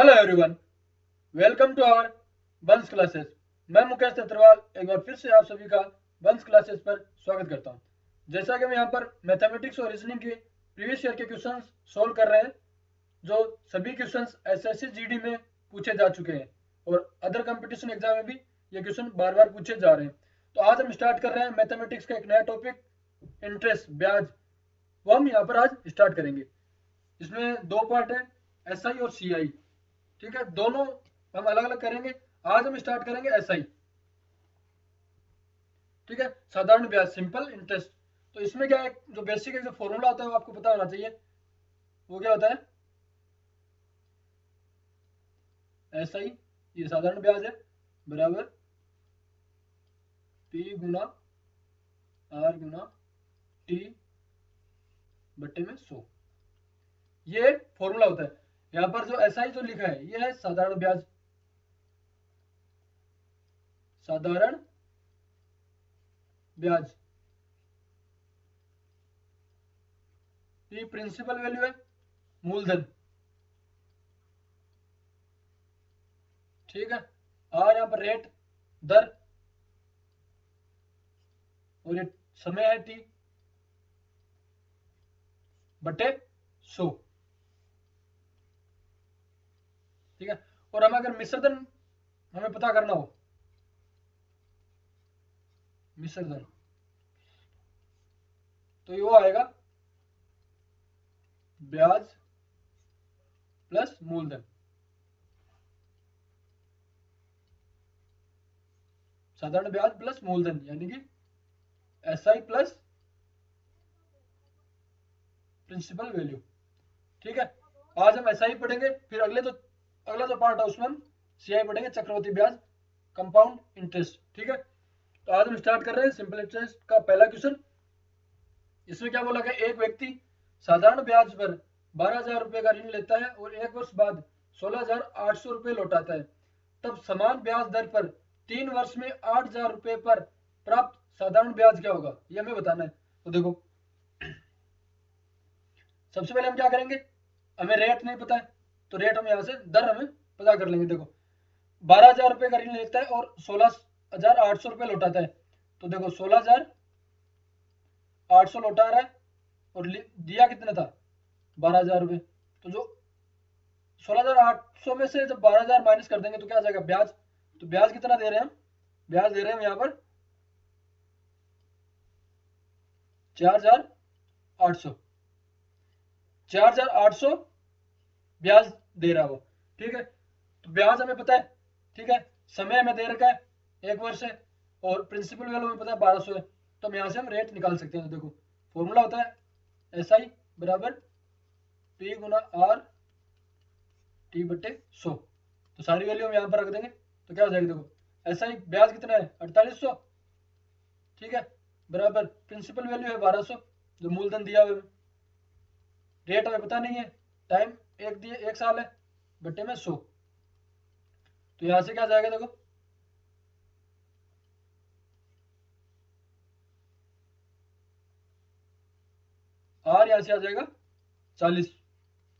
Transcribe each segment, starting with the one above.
Hello everyone, welcome to our buns classes. मैं मुकेश अग्रवाल एक बार फिर से आप सभी का बंस क्लासेस पर स्वागत करता हूं। जैसा कि हम यहाँ पर मैथमेटिक्स और रीजनिंग के प्रीवियस ईयर के क्वेश्चंस सोल्व कर रहे हैं, जो सभी क्वेश्चंस एसएससी जीडी में पूछे जा चुके हैं और अदर कंपटीशन एग्जाम में भी ये क्वेश्चन बार बार पूछे जा रहे हैं। तो आज हम स्टार्ट कर रहे हैं मैथमेटिक्स का एक नया टॉपिक, इंटरेस्ट, ब्याज। वो हम यहाँ पर आज स्टार्ट करेंगे। इसमें दो पार्ट है, एसआई और सीआई। ठीक है, दोनों हम अलग अलग करेंगे। आज हम स्टार्ट करेंगे एसआई। ठीक है, साधारण ब्याज, सिंपल इंटरेस्ट। तो इसमें क्या है, जो बेसिक एक जो फॉर्मूला होता है वो आपको पता होना चाहिए। वो क्या होता है, एसआई, ये साधारण ब्याज है, बराबर पी गुना आर गुना टी बट्टे में 100। ये फॉर्मूला होता है। यहाँ पर जो एसआई जो लिखा है ये है साधारण ब्याज, साधारण ब्याज। ये प्रिंसिपल वैल्यू है, मूलधन। ठीक है, और यहाँ पर रेट, दर, और ये समय है टी बटे 100। ठीक है, और हम अगर मिश्रधन हमें पता करना हो, मिश्रधन, तो ये वो आएगा ब्याज प्लस मूलधन, साधारण ब्याज प्लस मूलधन, यानी कि एसआई प्लस प्रिंसिपल वैल्यू। ठीक है, आज हम एसआई पढ़ेंगे, फिर अगला जो पार्ट है उसमें हम सीआई पढ़ेंगे, चक्रवर्ती ब्याज, कंपाउंड इंटरेस्ट। ठीक है, तो आज हम स्टार्ट कर रहे हैं सिंपल इंटरेस्ट का पहला क्वेश्चन। इसमें क्या बोला गया, एक व्यक्ति साधारण ब्याज पर 12,000 रुपए का ऋण लेता है और एक वर्ष बाद 16,800 रुपए लौटाता है, तब समान ब्याज दर पर 3 वर्ष में 8,000 रुपए पर प्राप्त साधारण ब्याज क्या होगा, ये हमें बताना है। तो देखो, सबसे पहले हम क्या करेंगे, हमें रेट नहीं पता है तो रेट हम यहाँ से दर हमें पता कर लेंगे। देखो, 12,000 रुपए का ऋण लेता है और 16,800 रुपए लौटाता है। तो देखो, 16,800 लौटा रहा है और दिया कितना था, 12,000 रुपए। तो जो 16,800 में से जब 12,000 माइनस कर देंगे तो क्या आ जाएगा, ब्याज। तो ब्याज कितना दे रहे हैं हम, ब्याज दे रहे हैं हम यहाँ पर 4,800, 4,800 ब्याज दे रहा है वो। ठीक है, तो ब्याज हमें पता है। ठीक है, समय हमें दे रखा है 1 वर्ष है, और प्रिंसिपल वैल्यू हमें पता है 1200 है। तो हम यहाँ से हम रेट निकाल सकते हैं। तो देखो, फॉर्मूला होता है एसआई बराबर पी गुना आर टी बटे 100। तो सारी वैल्यू हम यहाँ पर रख देंगे तो क्या हो जाएगा, देखो एसआई ब्याज कितना है 4800। ठीक है, बराबर प्रिंसिपल वैल्यू है 1200 जो मूलधन दिया हुआ है। रेट हमें पता नहीं है, टाइम एक साल है, बटे में 100। तो यहां से क्या जाएगा, देखो आर यहां से आ जाएगा 40।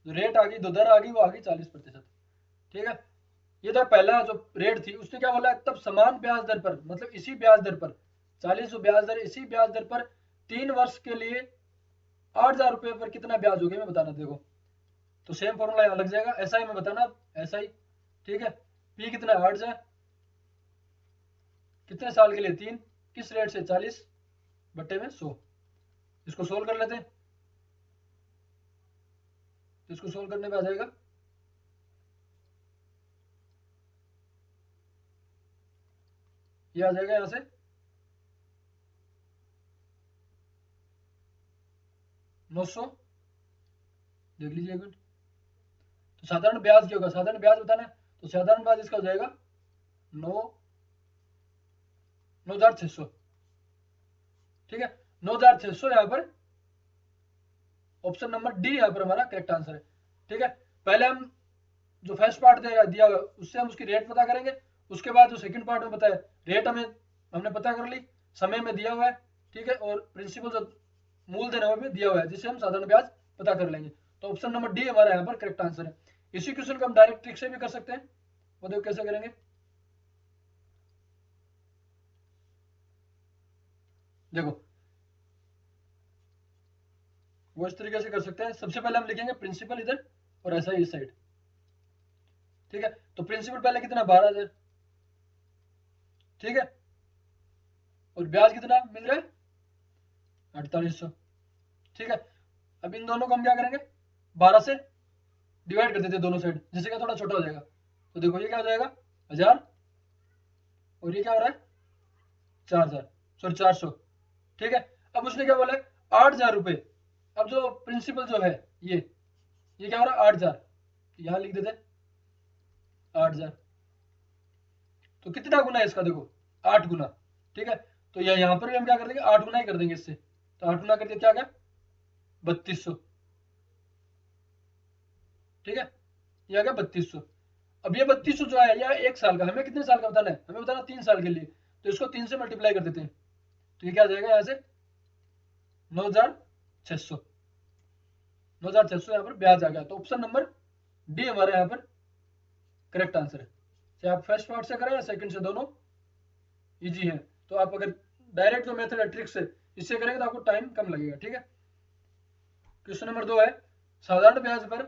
जो रेट आ गई, दो दर आ गई, वो आ गई 40%। ठीक है, ये तो पहला जो रेट थी उसने क्या बोला है, तब समान ब्याज दर पर, मतलब इसी ब्याज दर पर 40 ब्याज दर, इसी ब्याज दर पर 3 वर्ष के लिए 8,000 रुपए पर कितना ब्याज हो गया मैं बताना। देखो, तो सेम फॉर्मूला यहाँ लग जाएगा, एसआई में बताना, एसआई। ठीक है, पी कितना है 8,000, कितने साल के लिए 3, किस रेट से 40 बट्टे में 100। इसको सोल्व कर लेते हैं, तो इसको सोल्व करने पे आ जाएगा, ये आ जाएगा यहाँ से 900। देख लीजिए एक मिनट। तो साधारण ब्याज क्या होगा, साधारण ब्याज बताना है, तो साधारण ब्याज इसका हो जाएगा 9,600। ठीक है, 9,600 यहाँ पर ऑप्शन नंबर डी यहाँ पर हमारा करेक्ट आंसर है। ठीक है, पहले हम जो फर्स्ट पार्ट दिया हुआ उससे हम उसकी रेट पता करेंगे, उसके बाद जो सेकंड पार्ट में बताया, रेट हमने पता कर ली, समय में दिया हुआ है। ठीक है, और प्रिंसिपल जो मूलधन है वो भी दिया हुआ है, जिससे हम साधारण ब्याज पता कर लेंगे। तो ऑप्शन नंबर डी हमारा यहाँ पर करेक्ट आंसर है। इसी क्वेश्चन को हम डायरेक्ट ट्रिक से भी कर सकते हैं, वो देखो कैसे करेंगे। देखो वो इस तरीके से कर सकते हैं। सबसे पहले हम लिखेंगे प्रिंसिपल इधर और ऐसा ही इस साइड, ठीक है। तो प्रिंसिपल पहले कितना 12,000, ठीक है, और ब्याज कितना मिल रहा है 4800, ठीक है। अब इन दोनों को हम क्या करेंगे 12 से डिवाइड कर देते हैं दोनों साइड, जिससे क्या थोड़ा छोटा हो जाएगा। तो देखो ये क्या हो जाएगा 1000 और ये क्या हो रहा है 4000, सॉरी 400, ठीक है। अब उसने क्या बोला है 8,000 रुपए। अब जो प्रिंसिपल जो है ये क्या हो रहा है 8,000, यहां लिख देते हैं 8,000। तो कितना गुना है इसका देखो 8 गुना, ठीक है। तो यहाँ पर भी हम क्या कर देंगे 8 गुना ही कर देंगे इससे। तो 8 गुना कर दिया क्या गया 3200, ठीक है, ये आ गया 3200। अब ये 3200 जो है यह 1 साल का, हमें कितने साल का बताना है, हमें बताना 3 साल के लिए। तो इसको 3 से मल्टीप्लाई कर देते हैं, तो ये क्या आ जाएगा यहाँ से 9,600, 9,600 यहाँ पर ब्याज आ गया। तो ऑप्शन नंबर डी हमारे यहाँ पर करेक्ट आंसर है। चाहे आप फर्स्ट पार्ट से करें या सेकंड से, दोनों इजी है। तो आप अगर डायरेक्ट जो मेथड है ट्रिक से इससे करेंगे तो आपको टाइम कम लगेगा, ठीक है। क्वेश्चन नंबर 2 है साधारण ब्याज पर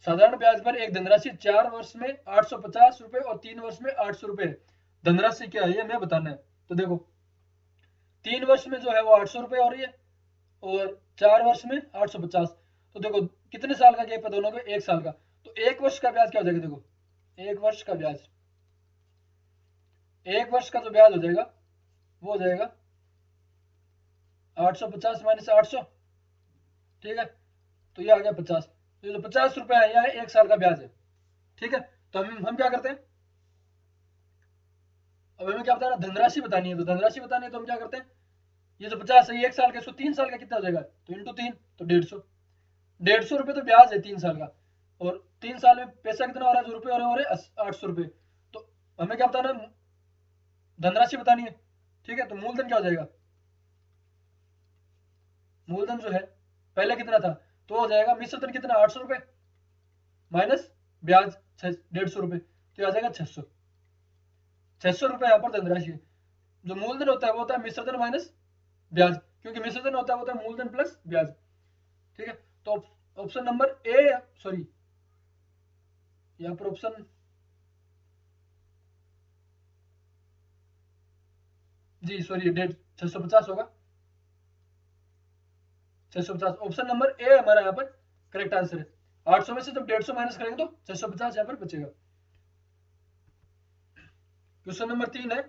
साधारण ब्याज पर एक धनराशि 4 वर्ष में 850 रुपए और 3 वर्ष में 800 रुपए। धनराशि क्या है ये हमें बताना है। तो देखो 3 वर्ष में जो है वो 800 रुपए हो रही है और 4 वर्ष में 850। तो देखो कितने साल का गैप है दोनों के, 1 साल का। तो 1 वर्ष का ब्याज क्या हो जाएगा, देखो 1 वर्ष का ब्याज, 1 वर्ष का जो ब्याज हो जाएगा वो हो जाएगा 850 माइनस 800, ठीक है। तो ये आ गया 50। तो ये जो 50 रुपए है यह 1 साल का ब्याज है, ठीक है। तो हम क्या करते हैं, अब हमें क्या बताना धनराशि बतानी है। तो धनराशि बतानी है तो हम क्या करते हैं, ये जो 50 है ये 1 साल का, इसको 3 साल का कितना हो जाएगा, तो इंटू 3, तो 150। 150 रुपए तो ब्याज है 3 साल का, और 3 साल में पैसा कितना हो रहा है, जो रुपए हो रहे हैं 800 रुपए। तो हमें क्या बताना है धनराशि बतानी है, ठीक है। तो मूलधन क्या हो जाएगा, मूलधन जो है पहले कितना था, तो हो जाएगा मिश्रधन कितना 800 रुपए माइनस ब्याज 150 रुपए, तो आ जाएगा 600। 600 रुपए यहाँ पर धनराशि है। जो मूलधन होता है वो होता है मिश्रधन माइनस ब्याज, क्योंकि मिश्रधन होता है वो होता है मूलधन प्लस ब्याज, ठीक है। तो ऑप्शन नंबर ए, सॉरी यहाँ पर ऑप्शन, जी सॉरी 650 होगा, 650 ऑप्शन नंबर ए हमारा यहाँ पर करेक्ट आंसर है। 800 में से जब 150 माइनस करेंगे तो 650 यहाँ पर बचेगा। क्वेश्चन नंबर 3 है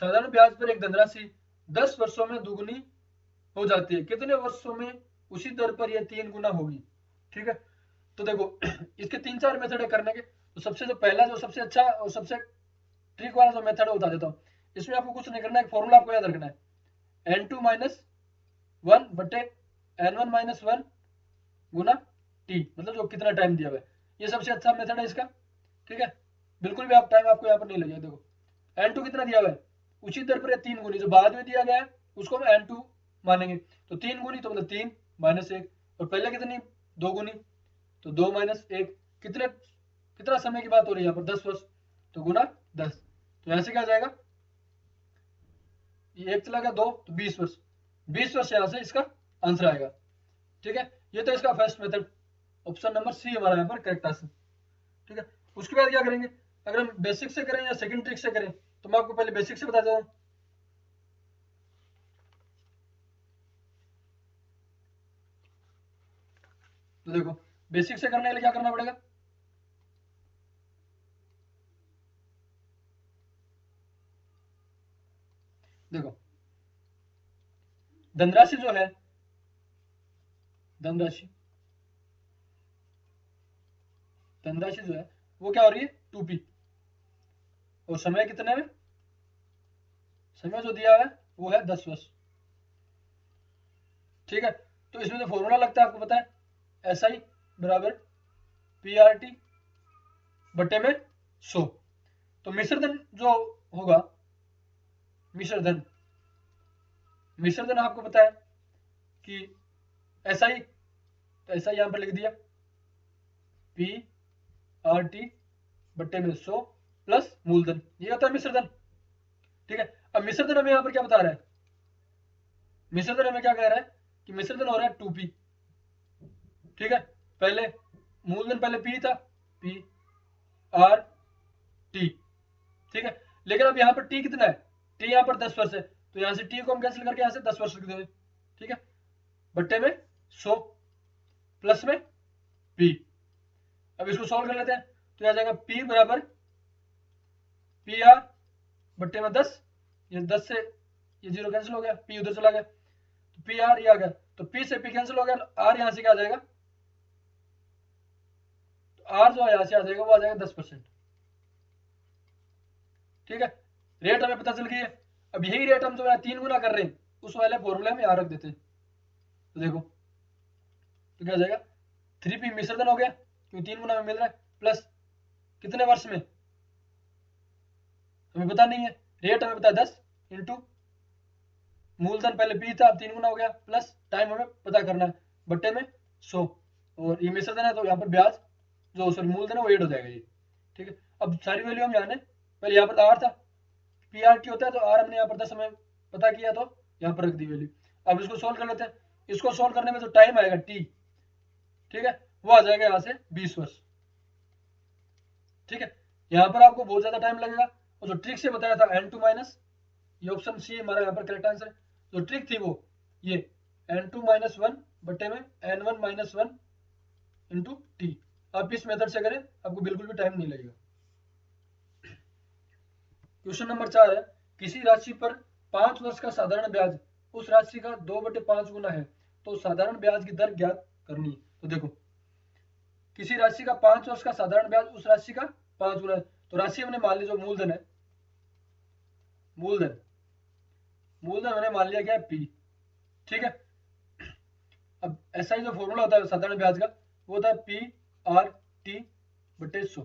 साधारण ब्याज पर एक धनराशि 10 वर्षों में दुगुनी हो जाती है, कितने वर्षों में उसी दर पर यह 3 गुना होगी, ठीक है। तो देखो इसके 3-4 मेथड है करने के। तो सबसे जो पहला जो सबसे अच्छा और सबसे ट्रिक वाला जो मेथड है बता देता हूँ। इसमें आपको कुछ नहीं करना है, फॉर्मूला आपको याद रखना है n2 माइनस 1 बटे n1 माइनस 1 गुना टी, मतलब जो कितना टाइम दिया हुआ है। ये सबसे अच्छा मेथड है इसका, ठीक है। बिल्कुल भी आप टाइम आपको यहाँ पर नहीं लगेगा। देखो n2 कितना दिया हुआ है, उसी दर पर 3 गुनी जो बाद में दिया गया है उसको हम n2 मानेंगे। तो 3 गुनी तो मतलब 3 माइनस 1, और पहले कितनी 2 गुनी, तो 2 माइनस 1, कितना समय की बात हो रही है यहाँ पर 10 वर्ष, तो गुना 10। तो यहाँ से क्या जाएगा, ये 1 चला गया 2, तो 20 वर्ष, 20 वर्ष यहाँ से इसका आंसर आएगा, ठीक है। ये तो इसका first method, option number C हमारा यहाँ पर करेक्ट आंसर, ठीक है। उसके बाद क्या करेंगे, अगर हम बेसिक से करें या सेकंड ट्रिक से करें, तो मैं आपको पहले बेसिक से बता देता हूँ। तो देखो बेसिक से करने के लिए क्या करना पड़ेगा, देखो धनराशि जो है, धनराशि धनराशि जो है वो क्या हो रही है 2p, और समय कितने में, समय जो दिया हुआ है वो है 10 वर्ष, ठीक है। तो इसमें जो फॉर्मूला लगता है आपको पता है, एस आई बराबर पी आर टी बटे में 100। तो मिश्रधन जो होगा, मिश्रधन मिश्र धन आपको पता है कि SI, तो SI यहां पर लिख दिया PRT बट्टे में 100 प्लस मूलधन, ये होता है मिश्र धन। ठीक है, अब मिश्र धन हमें यहां पर क्या बता रहा है, मिश्र धन हमें क्या कह रहा है कि मिश्र धन हो रहा है 2P। ठीक है, पहले मूलधन पहले P था, PRT। ठीक है, लेकिन अब यहाँ पर T कितना है, T यहाँ पर 10 वर्ष है, तो यहाँ से T को हम कैंसिल करके यहाँ से 10 वर्ष लिख देंगे। ठीक है, बट्टे में 100 प्लस में P। अब इसको सॉल्व कर लेते हैं, तो आ जाएगा P बराबर PR बट्टे में 10, ये 10 से ये 0 कैंसिल हो गया, P उधर चला गया, तो PR ये आ गया, तो P से P कैंसिल हो गया, R यहाँ से क्या आ जाएगा, तो R जो यहाँ से आ जाएगा वो आ जाएगा 10%। ठीक है, रेट हमें पता चल गई है। अब यही रेट हम जो है 3 गुना कर रहे हैं, उस वाले फॉर्मूले में यहाँ रख देते हैं, तो देखो तो क्या हो जाएगा, 3P मिश्र धन हो गया क्योंकि 3 गुना में मिल रहा है, प्लस कितने वर्ष में हमें पता नहीं है, रेट हमें पता है 10 इंटू मूलधन पहले P था, अब 3 गुना हो गया, प्लस टाइम हमें पता करना है बट्टे में 100, और ये मिश्र धन है तो यहाँ पर ब्याज जो सॉरी मूलधन है वो ऐड हो जाएगा ये। ठीक है, अब सारी वैल्यू हम जाने, पहले यहाँ पर R था, PRT होता है, तो R हमने यहाँ पर 10 हमें पता किया, तो यहाँ पर रख दी वैल्यू। अब इसको सोल्व कर लेते हैं, इसको सोल्व करने में जो टाइम आएगा T, ठीक है, वो आ जाएगा यहाँ से 20 वर्ष। ठीक है, यहाँ पर आपको बहुत ज्यादा टाइम लगेगा, और जो ट्रिक से बताया था N2 माइनस, ये ऑप्शन सी हमारा यहाँ पर करेक्ट आंसर है। जो ट्रिक थी वो ये N2 माइनस 1 बट्टे में N1 माइनस 1 इंटू टी। आप इस मेथड से करें, आपको बिल्कुल भी टाइम नहीं लगेगा। क्वेश्चन नंबर 4 है, किसी राशि पर 5 वर्ष का साधारण ब्याज उस राशि का 2/5 गुना है, तो साधारण ब्याज की दर ज्ञात करनी है। तो देखो, किसी राशि का 5 वर्ष का साधारण ब्याज उस राशि का 5 गुना है, तो राशि हमने मान ली जो मूलधन है, मूलधन हमने मान लिया क्या है P। ठीक है, अब ऐसा ही जो फॉर्मूला होता है साधारण ब्याज का, वो होता है PRT बटे 100।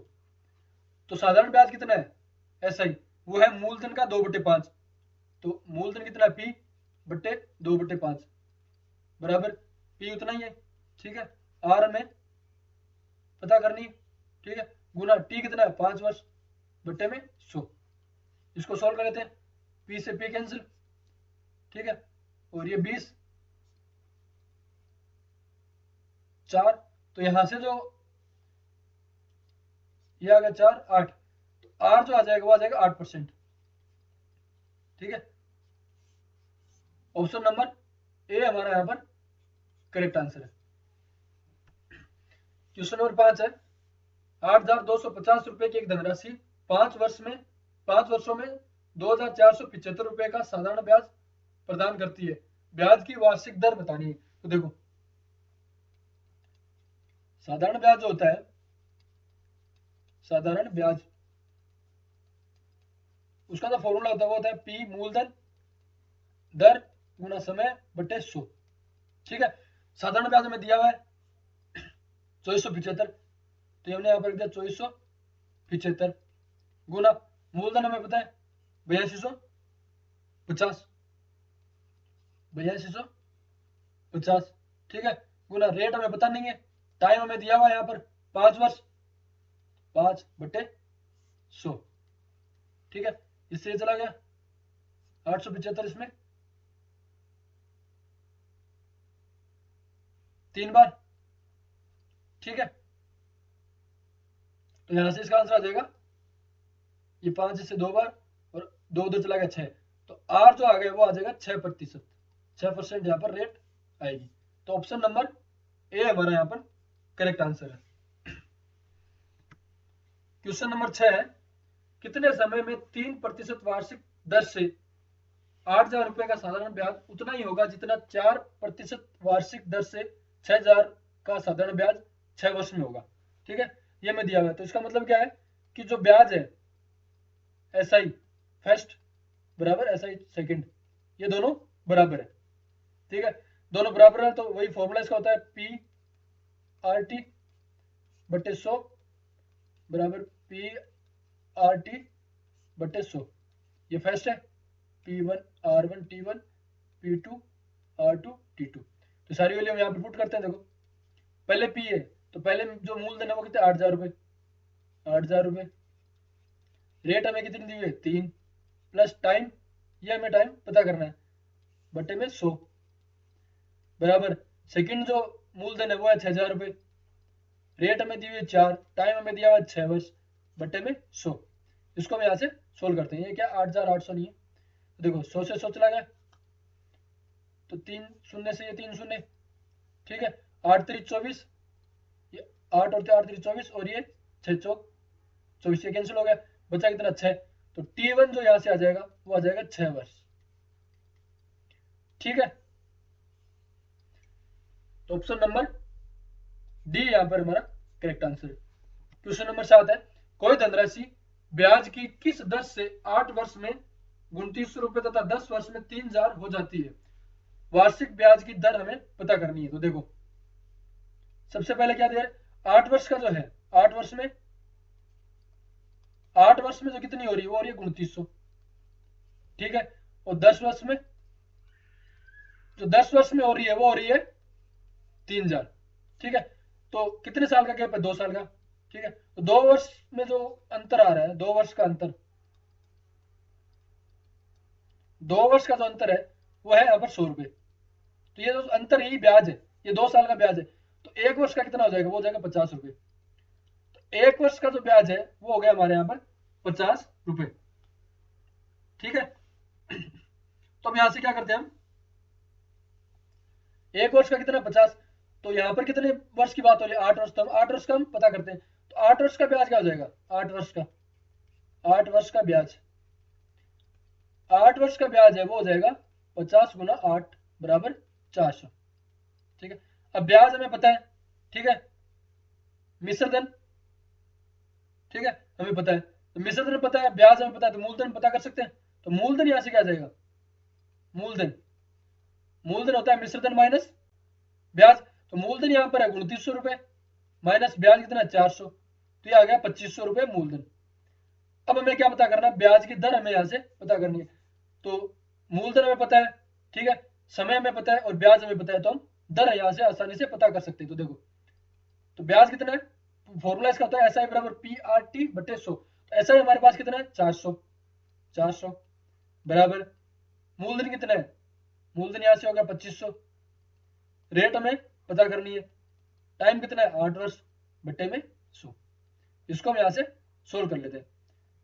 तो साधारण ब्याज कितना है SI, वो है मूलधन का 2/5, तो मूलधन कितना है P बट्टे 2/5 बराबर P उतना ही है। ठीक है, R हमें पता करनी है। ठीक है, गुना T कितना है 5 वर्ष बट्टे में 100। इसको सॉल्व कर लेते हैं, P से P कैंसिल। ठीक है, और ये 20 4, तो यहां से जो ये आ गया 4 8, तो R जो आ जाएगा वो आ जाएगा 8%। ठीक है, ऑप्शन नंबर ए हमारा यहाँ पर करेक्ट आंसर है। क्वेश्चन नंबर 5 है, 8,250 रुपए की एक धनराशि 5 वर्षों में 2,475 रुपए का साधारण ब्याज प्रदान करती है, ब्याज की वार्षिक दर बतानी है। तो देखो, साधारण ब्याज जो होता है, साधारण ब्याज उसका जो फॉर्मूला होता है वो होता है P मूलधन दर गुना समय बटे 100। ठीक है, साधारण ब्याज हमें दिया हुआ है 2475, तो हमने यहाँ पर दिया 2475 गुना मूलधन हमें पता है 8250, 8250। ठीक है, गुना रेट हमें पता नहीं है, टाइम हमें दिया हुआ है यहाँ पर 5 वर्ष, 5 बटे 100। ठीक है, इससे चला गया 875, इसमें 3 बार। ठीक है, तो यहां से इसका आंसर आ जाएगा, ये 5 इससे 2 बार और 2 उधर चला गया 6, तो R जो आ गया वो आ जाएगा 6%, 6% यहाँ पर रेट आएगी। तो ऑप्शन नंबर ए हमारा यहाँ पर करेक्ट आंसर है। क्वेश्चन नंबर 6 है, कितने समय में 3% वार्षिक दर से 8,000 रुपए का साधारण ब्याज उतना ही होगा जितना 4% वार्षिक दर से 6,000 का साधारण ब्याज 6 वर्ष में होगा। ठीक है, ये में दिया हुआ है, तो इसका मतलब क्या है कि जो ब्याज है SI फर्स्ट बराबर SI सेकंड, ये दोनों बराबर है। ठीक है, दोनों बराबर है, तो वही फॉर्मूला इसका होता है PRT बटे 100 बराबर PRT बटे 100। ये फर्स्ट है P1 R1 T1 P2 R2 T2। तो सारी वैल्यू हम यहाँ पे पुट करते हैं। देखो पहले P है तो पहले जो मूलधन है वो कितना 8,000 रुपये, 8,000 रुपये। रेट हमें कितनी दी हुई है 3 प्लस टाइम, ये हमें टाइम पता करना है, बटे में 100 बराबर। सेकंड जो मूलधन है वो है 6,000 रुपये, रेट हमें दी हुई है 4, टाइम हमें दिया हुआ है 6 वर्ष, बटे में 100। इसको हम यहाँ से सोल्व करते हैं। ये क्या 8,800 नहीं है, तो देखो 100 से 100 चला गया तो 3 शून्य से ये 3 शून्य, ठीक है। 8 3 24, ये 8 और 8 3 24 और ये 6 चौक 24, ये कैंसिल हो गया, बचा कितना 6। तो T1 जो यहाँ से आ जाएगा वो आ जाएगा 6 वर्ष, ठीक है। तो ऑप्शन नंबर डी यहाँ पर हमारा करेक्ट आंसर है। क्वेश्चन नंबर 7 है, कोई धनराशि ब्याज की किस दर से 8 वर्ष में 2900 रुपए तथा 10 वर्ष में 3,000 हो जाती है। वार्षिक ब्याज की दर हमें पता करनी है। तो देखो सबसे पहले क्या दिया है, 8 वर्ष का जो है 8 वर्ष में, 8 वर्ष में जो कितनी हो रही है वो हो रही है 2900, ठीक है। और 10 वर्ष में, जो 10 वर्ष में हो रही है वो हो रही है 3,000, ठीक है। तो कितने साल का गैप है 2 साल का, ठीक है। तो 2 वर्ष में जो अंतर आ रहा है, 2 वर्ष का अंतर, 2 वर्ष का जो अंतर है वो है यहाँ पर 100 रुपए। तो ये जो अंतर ही ब्याज है, ये 2 साल का ब्याज है, तो 1 वर्ष का कितना हो जाएगा, वो हो जाएगा 50 रुपए। तो 1 वर्ष का जो ब्याज है वो हो गया हमारे यहाँ पर 50 रुपए, ठीक है। तो हम यहां से क्या करते हैं, हम 1 वर्ष का कितना 50, तो यहाँ पर कितने वर्ष की बात हो रही है 8 वर्ष, तो हम 8 वर्ष का हम पता करते हैं। तो 8 वर्ष का ब्याज क्या हो जाएगा, 8 वर्ष का, 8 वर्ष का ब्याज, 8 वर्ष का ब्याज है वो हो जाएगा 50 गुना 8 बराबर 400, ठीक है। अब ब्याज हमें पता है, ठीक है, मिश्र धन, ठीक है, हमें पता है। तो मिश्र धन पता है, ब्याज हमें पता है, तो मूलधन पता कर सकते हैं। तो मूलधन यहां से क्या आ जाएगा, मूलधन, मूलधन होता है मिश्र धन माइनस ब्याज। तो मूलधन यहां पर है 2900 रुपए माइनस ब्याज कितना 400, तो ये आ गया 2500 रुपए मूलधन। अब हमें क्या पता करना है, ब्याज की दर हमें यहां से पता करनी है। तो मूलधन हमें पता है, ठीक है, समय हमें पता है और ब्याज हमें पता है, तो हम दर यहां से आसानी से पता कर सकते हैं। तो देखो तो ब्याज कितना है, फॉर्मूला इसका होता है एसआई बराबर PRT बटे 100। तो एसआई हमारे पास कितना है 400, 400 बराबर मूलधन कितना है, मूलधन यहां से होगा 2500, रेट हमें पता करनी है, टाइम कितना है 8 वर्ष बटे में 100। इसको हम यहां से सोल्व कर लेते हैं।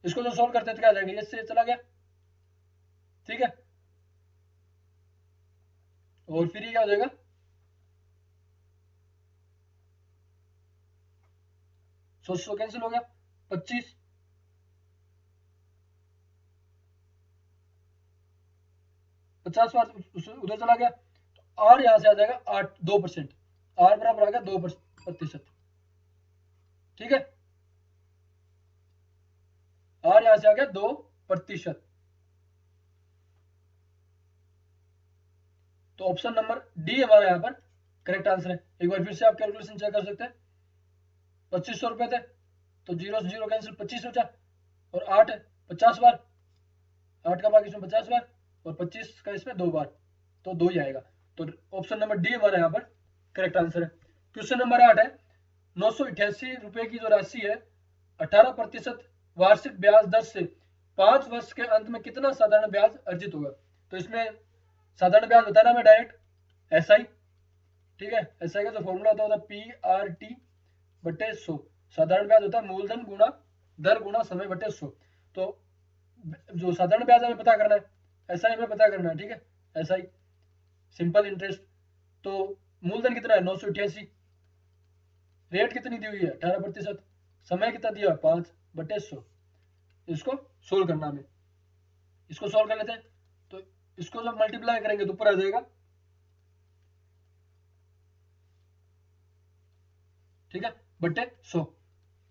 इसको जो सोल्व करते हैं तो क्या आ जाएगा, ये से चला गया, ठीक है। और फिर ये क्या हो जाएगा, 100 कैंसिल हो गया, 25, 50 बार उधर चला गया, तो आर यहां से आ जाएगा 8 2%, आर बराबर आ गया 2%, ठीक है। आर यहां से आ गया 2%। तो ऑप्शन नंबर डी हमारा यहाँ पर करेक्ट आंसर है। एक बार फिर से आप कैलकुलेशन चेक कर सकते हैं। 2500 रुपए थे तो 0 से 0 कैंसिल, 25 बचा, और 8 है 50 बार, 8 का भाग इसमें 50 बार और 25 का इसमें 2 बार, तो 2 ही आएगा। तो ऑप्शन नंबर डी हमारा यहाँ पर करेक्ट आंसर है। क्वेश्चन नंबर 8 है, 988 रुपए की जो राशि है 18% वार्षिक ब्याज दर से 5 वर्ष के अंत में कितना साधारण ब्याज अर्जित होगा। तो इसमें साधारण ब्याज बताना हमें डायरेक्ट एसआई, ठीक है। एसआई का जो फॉर्मूला होता है PRT बटे 100, साधारण ब्याज होता है मूलधन गुणा दर गुणा समय बटे 100। तो जो साधारण ब्याज हमें पता करना है, एसआई हमें पता करना है, ठीक है, एसआई सिंपल इंटरेस्ट। तो मूलधन कितना है 988, रेट कितनी दी हुई है 18%, समय कितना दिया है 5 बटे 100। इसको सोल्व करना हमें, इसको सोल्व कर लेते हैं। तो इसको जब मल्टीप्लाई करेंगे तो ऊपर आ जाएगा, ठीक है, बटे 100।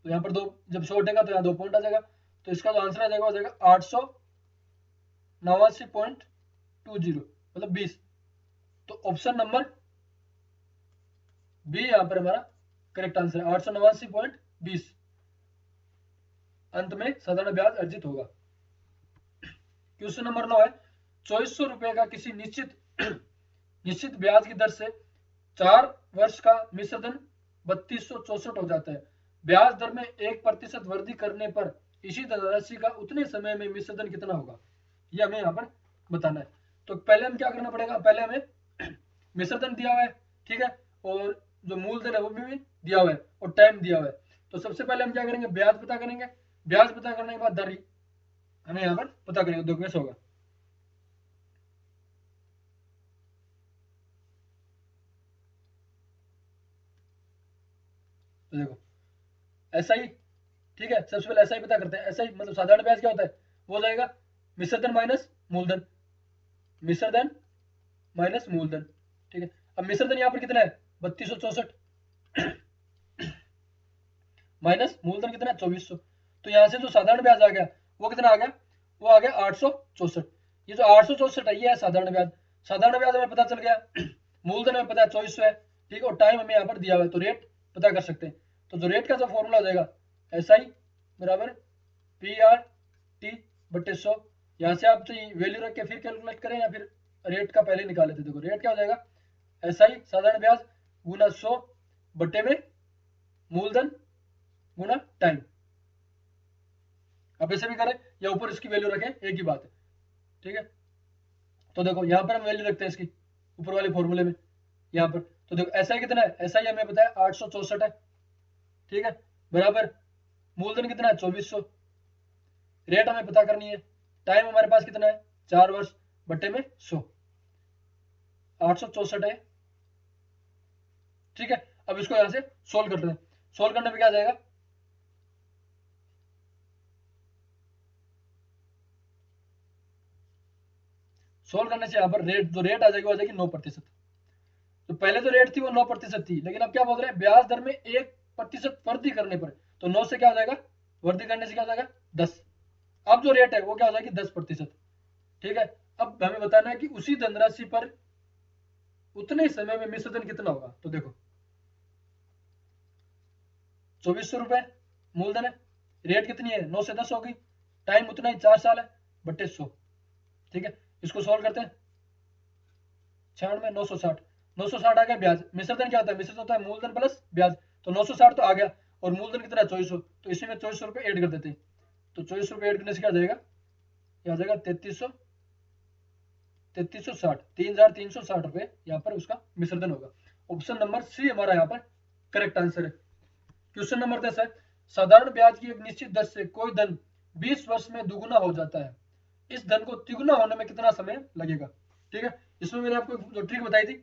तो यहाँ पर 2 जब 100 हटेगा तो यहाँ 2 पॉइंट आ जाएगा, तो इसका जो आंसर आ जाएगा हो जाएगा 889.20 मतलब 20। तो ऑप्शन नंबर बी यहाँ पर हमारा करेक्ट आंसर है, 889.20 अंत में साधारण ब्याज अर्जित होगा। क्वेश्चन नंबर 9 है, 2400 रुपए का किसी निश्चित निश्चित ब्याज की दर से 4 वर्ष का मिश्र धन 3264 हो जाता है। ब्याज दर में 1% वृद्धि करने पर इसी धनराशि का उतने समय में मिश्र धन कितना होगा, ये हमें यहाँ पर बताना है। तो पहले हम क्या करना पड़ेगा, पहले हमें मिश्र धन दिया हुआ है, ठीक है, और जो मूलधन है वो भी दिया हुआ है और टाइम दिया हुआ है। तो सबसे पहले हम क्या करेंगे, ब्याज पता करेंगे। ब्याज पता करने के बाद दर हमें यहाँ पर पता करेंगे, देखो कैसे होगा। तो देखो ऐसा ही, ठीक है, सबसे पहले ऐसा ही पता करते हैं। ऐसा ही मतलब साधारण ब्याज क्या होता है, वो हो जाएगा मिश्र धन माइनस मूलधन, मिश्र धन माइनस मूलधन, ठीक है। अब मिश्र धन यहाँ पर कितना है 3264 माइनस मूलधन कितना है 2400। तो यहाँ से जो साधारण ब्याज आ गया वो कितना आ गया, वो आ गया 864। ये जो 864 है ये है साधारण ब्याज। साधारण ब्याज हमें पता चल गया, मूलधन हमें पता है 2400 है, ठीक है, और टाइम हमें यहाँ पर दिया हुआ है, तो रेट पता कर सकते हैं। तो जो रेट का जो फॉर्मूला हो जाएगा ऐसा ही बराबर पी आर टी बटे 100। यहाँ से आप चाहिए वैल्यू रख के फिर कैलकुलेट करें या फिर रेट का पहले निकाले थे। देखो रेट क्या हो जाएगा, ऐसा ही साधारण ब्याज गुना 100 बटे में मूलधन गुना टाइम। आप ऐसे भी करें या ऊपर इसकी वैल्यू रखें, एक ही बात है, ठीक है। तो देखो यहाँ पर हम वैल्यू रखते हैं इसकी ऊपर वाले फॉर्मूले में यहाँ पर। तो देखो ऐसा ही कितना है, ऐसा ही हमें बताया 864 है, ठीक है, बराबर मूलधन कितना है 2400, रेट हमें पता करनी है, टाइम हमारे पास कितना है 4 वर्ष बटे में 100, 864 है, ठीक है। अब इसको यहां से सोल्व करते हैं। सोल्व करने पे क्या आ जाएगा, सोल्व करने से यहाँ पर रेट जो रेट आ जाएगी वो आ जाएगी 9%। तो पहले जो रेट थी वो 9% थी, लेकिन अब क्या बोल रहे हैं ब्याज दर में 1% वृद्धि करने पर, तो 9 से क्या हो जाएगा, वृद्धि करने से क्या हो जाएगा 10। अब जो रेट है वो क्या हो जाएगी 10%, ठीक है। अब हमें बताना है कि उसी धनराशि पर उतने समय में मिश्र धन कितना होगा। तो देखो 2400 रुपए मूलधन है, रेट कितनी है 9 से 10 होगी, टाइम उतना ही 4 साल है बटे 100, ठीक है। इसको सॉल्व करते हैं, 96 960, 960 आ गया ब्याज। मिश्र धन क्या होता है, मिश्र होता है मूलधन प्लस ब्याज, तो 960 तो आ गया, और मूलधन कितना है 2400, तो इसी में 2400 रुपए ऐड कर देते हैं। तो 2400 रुपए ऐड करने से क्या आ जाएगा, क्या आ जाएगा 3360, 3360 रुपए यहाँ पर उसका मिश्र धन होगा। ऑप्शन नंबर सी हमारा यहाँ पर करेक्ट आंसर है। क्वेश्चन नंबर 10 है, साधारण ब्याज की एक निश्चित दर से कोई धन 20 वर्ष में दुगुना हो जाता है, इस धन को तिगुना होने में कितना समय लगेगा, ठीक है। इसमें मैंने आपको जो ट्रिक बताई थी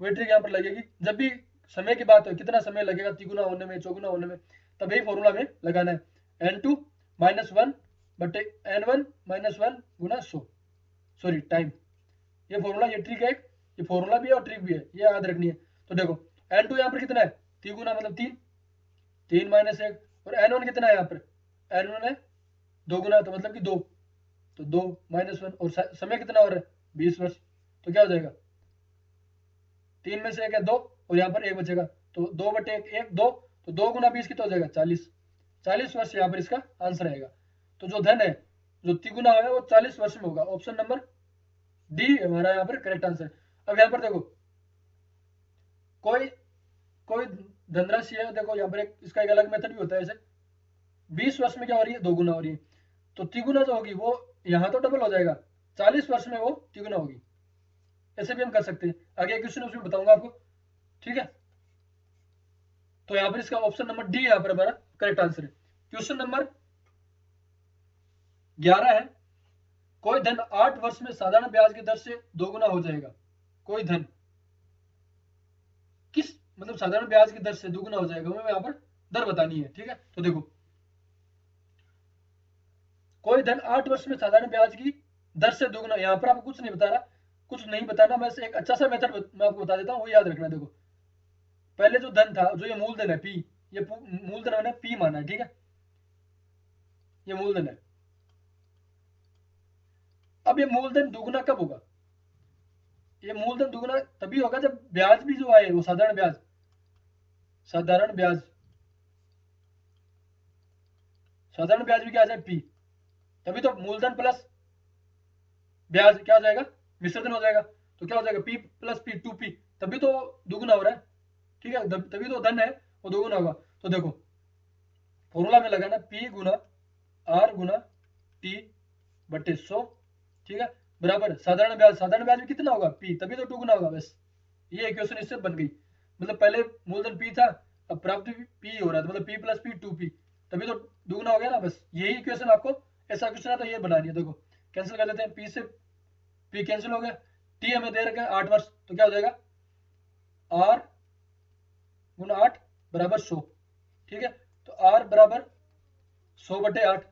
वही ट्रिक यहाँ पर लगेगी। जब भी समय की बात हो कितना समय लगेगा तिगुना होने में चौगुना होने में, तब यही फॉर्मूला में लगाना है, n2 माइनस 1 बटे n1 माइनस 1 गुना 100, सॉरी टाइम। ये फॉर्मूला, ये ट्रिक है, ये फॉर्मूला भी है और ट्रिक भी है, ये याद रखनी है। तो देखो n2 यहाँ पर कितना है, तिगुना मतलब 3, 3 माइनस 1, और n1 कितना है यहाँ पर, n1 है 2 गुना, तो मतलब कि 2, तो 2 माइनस 1, और समय कितना हो रहा है 20 वर्ष, तो क्या हो जाएगा 3 में से 1 है 2, और यहाँ पर 1 बचेगा, तो 2 बटे 1 1 2, तो 2 गुना 20 कितना हो जाएगा 40, 40 वर्ष यहाँ पर इसका आंसर आएगा। तो जो धन है जो तिगुना है वो 40 वर्ष में होगा। ऑप्शन नंबर डी हमारा यहाँ पर करेक्ट आंसर। अब यहाँ पर देखो कोई कोई धनराशि है, देखो यहाँ पर एक इसका एक अलग मेथड भी होता है, ऐसे 20 वर्ष में क्या हो रही है 2 गुना हो रही है, तो तिगुना जो होगी वो यहाँ तो डबल हो जाएगा, 40 वर्ष में वो तिगुना होगी। ऐसे भी हम कर सकते हैं, आगे क्वेश्चन उसमें बताऊंगा आपको, ठीक है। तो यहाँ पर इसका ऑप्शन नंबर डी यहाँ पर हमारा करेक्ट आंसर है। क्वेश्चन नंबर 11 है, कोई धन 8 वर्ष में साधारण ब्याज की दर से दोगुना हो जाएगा, कोई धन किस मतलब साधारण ब्याज की दर से दोगुना हो जाएगा, हमें यहाँ पर दर बतानी है, ठीक है। तो देखो कोई धन 8 वर्ष में साधारण ब्याज की दर से दोगुना, यहाँ पर आपको कुछ नहीं बता रहा, कुछ नहीं बताना, बस एक अच्छा सा मेथड मैं आपको बता देता हूँ, वो याद रखना। देखो पहले जो धन था, जो ये मूलधन है पी, ये मूलधन मैंने पी माना है, ठीक है, ये मूलधन है। अब ये मूलधन दुगुना कब होगा, ये मूलधन दुगुना तभी होगा जब ब्याज भी जो आए वो साधारण ब्याज, साधारण ब्याज, साधारण ब्याज भी क्या आ जाए पी, तभी तो मूलधन प्लस ब्याज क्या हो जाएगा मिश्रधन हो जाएगा। तो क्या हो जाएगा p प्लस p 2p, तभी तो दुगुना हो रहा है, ठीक है, तभी तो धन है वो दुगुना होगा। तो देखो फॉर्मूला में लगाना p गुना r गुना t बटे 100, ठीक है, बराबर साधारण ब्याज में कितना होगा p, तभी तो दुगुना होगा। बस ये इक्वेशन इससे बन गई, मतलब पहले मूलधन p था, अब प्राप्त p हो रहा था, मतलब p प्लस p 2p, तभी तो दुगुना हो गया ना। बस यही इक्वेशन आपको, ऐसा क्वेश्चन है तो ये बनानी है। देखो कैंसिल कर देते हैं, p से p कैंसिल हो गया, t हमें दे रखा है 8 वर्ष, तो क्या हो जाएगा r गुना 8 बराबर 100, ठीक है, तो r बराबर 100 बटे 8,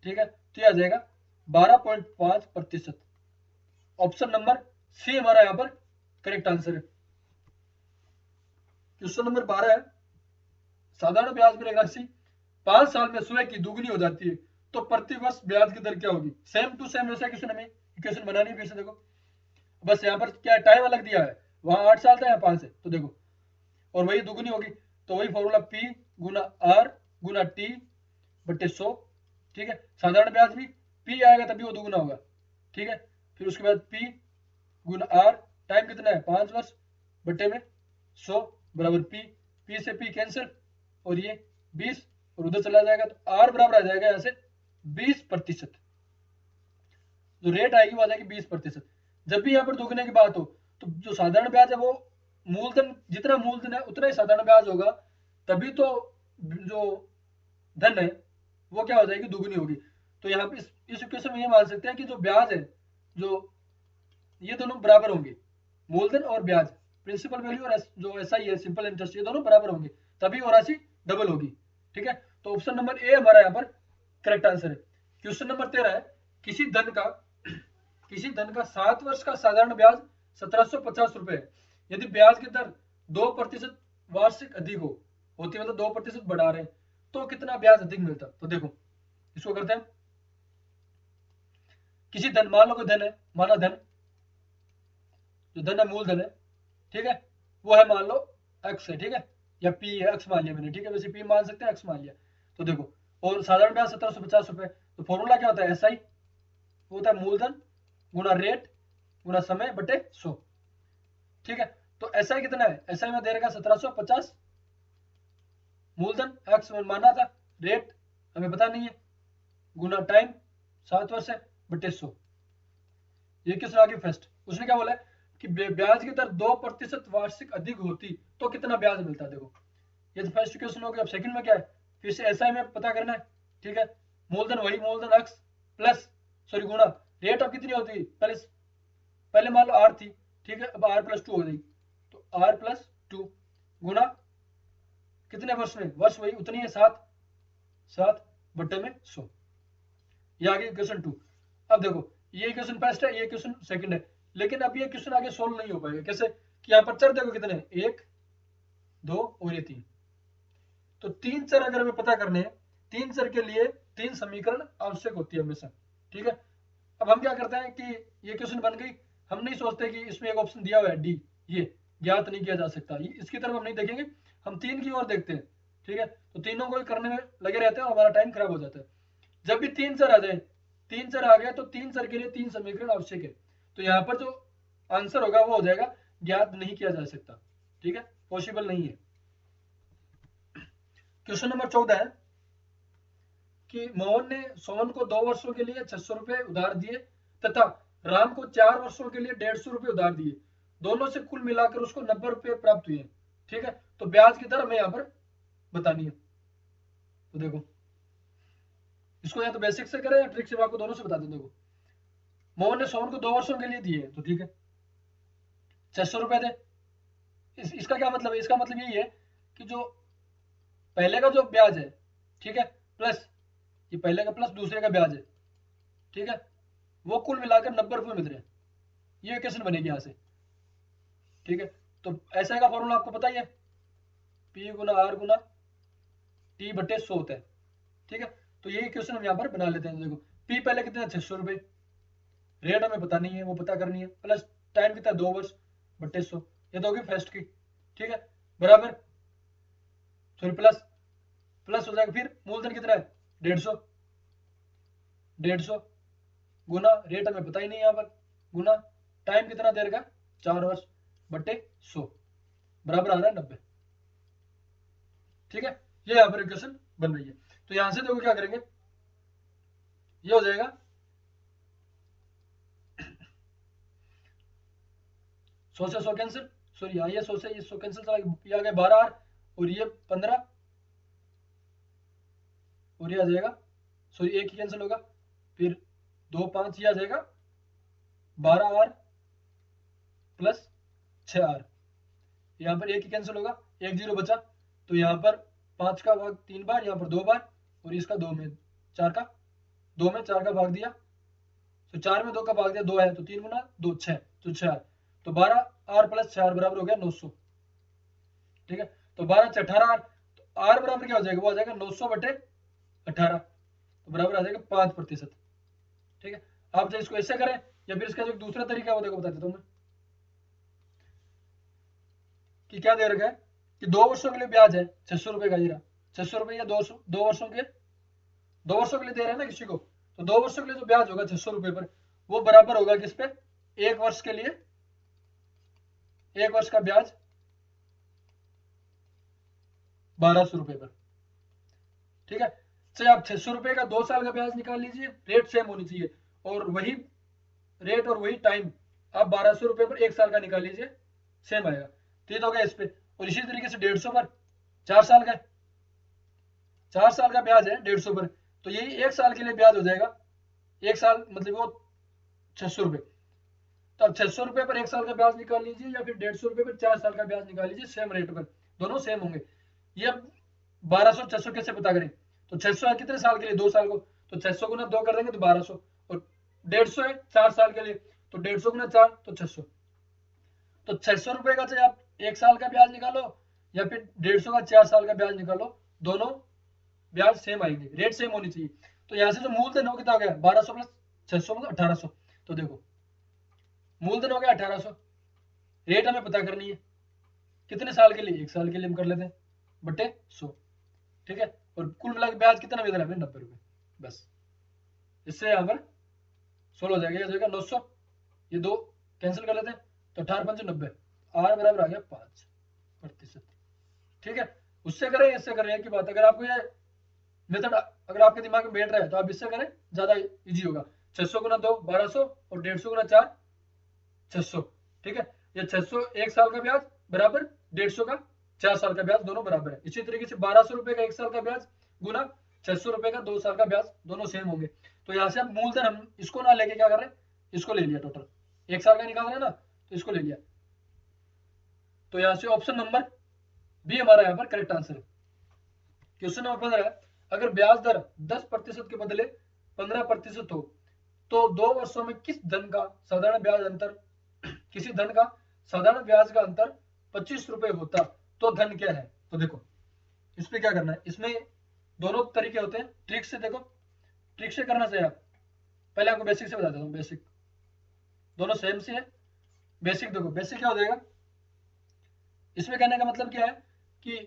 ठीक है, तो ये आ जाएगा 12.5%। ऑप्शन नंबर सी हमारा यहाँ पर करेक्ट आंसर है। क्वेश्चन नंबर 12 है, साधारण ब्याज पर एक राशि 5 साल में स्वयं की दुगनी हो जाती है तो प्रति वर्ष ब्याज की दर क्या होगी। सेम टू सेम वैसा क्वेश्चन हमें इक्वेशन बनानी है। फिर से देखो, बस यहाँ पर क्या टाइम अलग दिया है, वहां 8 साल था, यहाँ 5 है, तो देखो और वही दुगनी होगी, तो वही फॉर्मूला p गुना r गुना t बटे 100, ठीक है, साधारण ब्याज भी p आएगा तभी वो दुगुना होगा, ठीक है, फिर उसके बाद p गुना r, टाइम कितना है 5 वर्ष, बटे में 100 बराबर p से p कैंसिल, और ये 20 और उधर चला जाएगा, तो r बराबर आ जाएगा यहाँ से 20%, जो रेट आएगी वो आ जाएगी 20%। जब भी यहाँ पर दुगने की बात हो तो जो साधारण ब्याज है वो मूलधन, जितना मूलधन है उतना ही साधारण ब्याज होगा, तभी तो जो धन है वो क्या हो जाएगी दुगनी होगी। तो यहाँ पे इस इक्वेशन में ये मान सकते हैं कि जो ब्याज है, जो ये दोनों बराबर होंगे, मूलधन और ब्याज, प्रिंसिपल वैल्यू और जो ऐसा ही है सिंपल इंटरेस्ट, ये दोनों बराबर होंगे, तभी वो राशि डबल होगी, ठीक है। तो ऑप्शन नंबर ए हमारा यहाँ पर करेक्ट आंसर है। क्वेश्चन नंबर 13 है, किसी धन का 7 वर्ष का साधारण ब्याज 1750 रुपए है, यदि ब्याज की दर 2% वार्षिक अधिक होती है, मतलब 2% बढ़ा रहे हैं, तो कितना ब्याज अधिक मिलता। तो देखो इसको करते हैं, किसी धन, मान लो कोई धन है, माना धन, जो धन है मूलधन है, ठीक है, वो है मान लो x है, ठीक है, या p है, x मान लिया मैंने, ठीक है, वैसे p मान सकते हैं, x मान लिया। तो देखो और साधारण ब्याज 1750 रुपए, तो फॉर्मूला क्या होता है SI, वो होता है मूलधन गुना रेट गुना समय बटे 100, ठीक है। तो SI कितना है, SI में दे रखा 1750, मूलधन x माना था, रेट हमें पता नहीं है, गुना टाइम 7 वर्ष है बटे 100। ये क्वेश्चन आगे फर्स्ट, उसने क्या बोला है कि ब्याज की दर 2% वार्षिक अधिक होती तो कितना ब्याज मिलता। देखो ये तो फर्स्ट क्वेश्चन हो गया। अब सेकंड में क्या है, फिर से SI में पता करना है, ठीक है, मूलधन वही मूलधन x प्लस सॉरी गुना रेट अब कितनी होती है, पहले मान लो r थी, ठीक है, अब r प्लस 2 हो गई, तो r प्लस 2 गुना कितने वर्ष में, वर्ष वही उतनी है 7 बटे में 100। ये आगे क्वेश्चन 2। अब देखो ये क्वेश्चन फर्स्ट है, ये क्वेश्चन सेकंड है, लेकिन अब ये क्वेश्चन आगे सोल्व नहीं हो पाएगा। कैसे कि यहाँ पर चर देखो कितने, 1 2 और ये 3, तो 3 चर अगर हमें पता करने हैं, 3 चर के लिए 3 समीकरण आवश्यक होती है हमेशा, ठीक है। अब हम क्या करते हैं कि ये क्वेश्चन बन गई, हम नहीं सोचते कि इसमें एक ऑप्शन दिया हुआ है डी, ये ज्ञात नहीं किया जा सकता, इसकी तरफ हम नहीं देखेंगे, हम 3 की ओर देखते हैं, ठीक है। तो तीनों को करने में लगे रहते हैं और हमारा टाइम खराब हो जाता है। जब भी 3 चर आ जाए, 3 चर आ गया तो 3 चर के लिए 3 समीकरण आवश्यक है, तो यहाँ पर जो आंसर होगा वो हो जाएगा ज्ञात नहीं किया जा सकता, ठीक है, पॉसिबल नहीं है। क्वेश्चन नंबर 14 है कि मोहन ने सोहन को 2 वर्षों के लिए 600 रुपए उधार दिए तथा राम को 4 वर्षों के लिए 150 रुपए उधार दिए, दोनों से कुल मिलाकर उसको 90 रुपए प्राप्त हुए, ठीक है। तो ब्याज की दर हमें यहाँ पर बतानी है। तो देखो इसको या तो बेसिक से करें या ट्रिक से, आपको दोनों से बता दें। देखो मोहन ने सोहन को 2 वर्षों के लिए दिए, तो ठीक है 600 रुपए थे। इसका क्या मतलब है, इसका मतलब यही है कि जो पहले का जो ब्याज है, ठीक है, प्लस ये पहले का प्लस दूसरे का ब्याज है, ठीक है, वो कुल मिलाकर 90 रुपए मिल रहे हैं। ये इक्वेशन बनेगी यहाँ से, ठीक है। तो ऐसा का फॉर्मूला आपको पता ही है, पी गुना आर गुना टी बटे 100 होता है, ठीक है। तो ये इक्वेशन हम यहाँ पर बना लेते हैं। देखो पी पहले कितने 600 रुपए, रेट हमें पता नहीं है, वो पता करनी है, प्लस टाइम कितना 2 वर्ष बटे 100, ये तो होगी फर्स्ट की, ठीक है, बराबर सॉरी प्लस प्लस हो जाएगा, फिर मूलधन कितना है 150 गुना रेट हमें पता ही नहीं यहाँ पर, गुना टाइम कितना देर का, 4 वर्ष बटे 100 बराबर आ रहा है 90। ठीक है, ये यहाँ पर इक्वेशन बन रही है। तो यहां से देखो क्या करेंगे, ये हो जाएगा 100 से 100 कैंसिल, सॉरी यहाँ ये 100 से ये 100 कैंसिल चला गया, ये आ गया 12 आर और ये 15 और ये आ जाएगा, सॉरी एक ही कैंसिल होगा, फिर 2 5 ये आ जाएगा 12 आर प्लस 6 आर, यहाँ पर एक ही कैंसिल होगा, एक जीरो बचा, तो यहाँ पर 5 का भाग 3 बार, यहाँ पर 2 बार और इसका 2 में 4 का 2 में 4 का भाग दिया, तो 4 में 2 का भाग दिया 2 है, तो 3 गुना 2 6, तो 6 आर, तो 12 आर प्लस 6 आर बराबर हो गया 900। ठीक है, तो 12 से 18 आर, तो आर बराबर क्या हो जाएगा, वो आ जाएगा 900 बटे 18, तो बराबर आ जाएगा 5%। ठीक है, आप चाहे इसको ऐसे करें या फिर इसका जो दूसरा तरीका है वो देखो बता देता हूं मैं, कि क्या दे रखा है कि 2 वर्षों के लिए ब्याज है 600 रुपए का, जीरा 600 रुपए या 2 वर्षों के 2 वर्षों के लिए दे रहे हैं ना किसी को, तो 2 वर्षों के लिए जो ब्याज होगा 600 रुपए पर, वो बराबर होगा किस पे, 1 वर्ष के लिए 1 वर्ष का ब्याज 1200 रुपए पर। ठीक है, चाहे आप 600 रुपए का 2 साल का ब्याज निकाल लीजिए, रेट सेम होनी चाहिए, और वही रेट और वही टाइम आप 1200 रुपए पर 1 साल का निकाल लीजिए, सेम आएगा। तो ये तो हो गया इस पे, और इसी तरीके से 150 पर 4 साल का 4 साल का ब्याज है 150 पर, तो यही 1 साल के लिए ब्याज हो जाएगा, 1 साल मतलब वो 600 रुपए, तो अब 600 रुपए पर 1 साल का ब्याज निकाल लीजिए या फिर 150 रुपए पर 4 साल का ब्याज निकाल लीजिए, सेम रेट पर, दोनों सेम होंगे। ये 1200 600 कैसे पता करें, तो 600 है कितने साल के लिए, 2 साल को, तो 600 गुना 2 कर देंगे तो 1200, और 150 है 4 साल के लिए, तो 150 गुना 4 तो 600, तो 600 रुपए का चाहे आप 1 साल का ब्याज निकालो या फिर 150 का 4 साल का ब्याज निकालो, दोनों ब्याज सेम आएंगे, रेट सेम होनी चाहिए। तो यहाँ से जो मूलधन हो कितना हो गया 1200 प्लस 600 मतलब 1800, तो देखो मूलधन हो गया 1800, रेट हमें पता करनी है कितने साल के लिए, 1 साल के लिए हम कर लेते हैं बटे 100। ठीक है, और कुल मिला के ब्याज कितना मिल रहा है हमें, 90 रुपए, बस इससे यहाँ पर सोल्व हो जाएगा, ये हो जाएगा 900, ये 2 कैंसिल कर लेते हैं, तो 18 5 90, आर बराबर आ गया 5%। ठीक है, उससे करें इससे करें की बात, अगर आपको ये मेथड अगर आपके दिमाग में बैठ रहा है तो आप इससे करें, ज्यादा इजी होगा। 600 गुना 2 1200 और 150 गुना 4 600। ठीक है, ये 600 1 साल का ब्याज बराबर 150 का 4 साल का ब्याज, दोनों बराबर है। इसी तरीके से 1200 रुपए का 1 साल का ब्याज गुना 600 रुपए का 2 साल का ब्याज, दोनों सेम होंगे। तो यहाँ से हम मूलधन हम इसको ना लेके क्या कर रहे हैं, इसको ले लिया, टोटल 1 साल का निकाल रहे हैं ना, तो इसको ले लिया। तो यहाँ से ऑप्शन नंबर बी हमारा यहाँ पर करेक्ट आंसर है। क्वेश्चन नंबर 15 है, अगर ब्याज दर 10% के बदले 15% हो तो 2 वर्षों में किस धन का साधारण ब्याज अंतर किसी धन का साधारण ब्याज का अंतर 25 रुपए होता तो धन क्या है। तो देखो इसमें क्या करना है, इसमें दोनों तरीके होते हैं, ट्रिक से देखो, ट्रिक से करना चाहिए आप, पहले आपको बेसिक से बता देता हूँ, बेसिक दोनों सेम से है। बेसिक देखो, बेसिक क्या हो जाएगा, इसमें कहने का मतलब क्या है कि